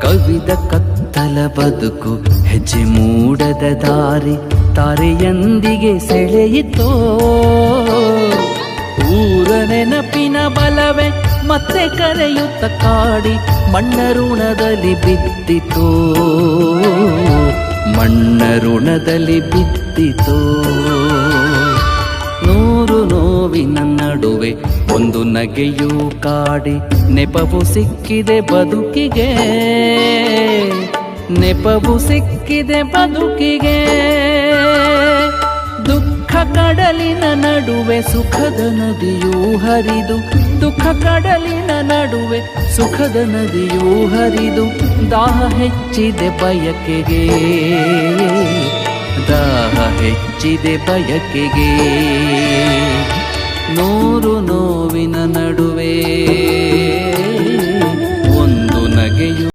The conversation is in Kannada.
ಕವಿದ ಕತ್ತಲ ಬದುಕು ಹೆಜ್ಜೆ ಮೂಡದ ದಾರಿ ತಾರೆಯಂದಿಗೆ ಸೆಳೆಯಿತೋ. ಊರ ನೆನಪಿನ ಬಲವೇ ಮತ್ತೆ ಕರೆಯುತ್ತ ಕಾಡಿ ಮಣ್ಣ ಋಣದಲ್ಲಿ ಬಿದ್ದಿತೋ, ಮಣ್ಣ ಋಣದಲ್ಲಿ ಬಿದ್ದಿತೋ. ನೂರು ನೋವಿನ ನಡುವೆ ಒಂದು ನಗೆಯೂ ಕಾಡಿ ನೆಪವು ಸಿಕ್ಕಿದೆ ಬದುಕಿಗೆ, ನೆಪವು ಸಿಕ್ಕಿದೆ ಬದುಕಿಗೆ. ದುಃಖ ಕಡಲಿನ ನಡುವೆ ಸುಖದ ನದಿಯೂ ಹರಿದು, ದುಃಖ ಕಡಲಿನ ನಡುವೆ ಸುಖದ ನದಿಯೂ ಹರಿದು ದಾಹ ಹೆಚ್ಚಿದೆ ಬಯಕೆಗೆ, ದಾಹ ಹೆಚ್ಚಿದೆ ಬಯಕೆಗೆ. ನೂರು ನೋವಿನ ನಡುವೆ ಒಂದು ನಗೆಯು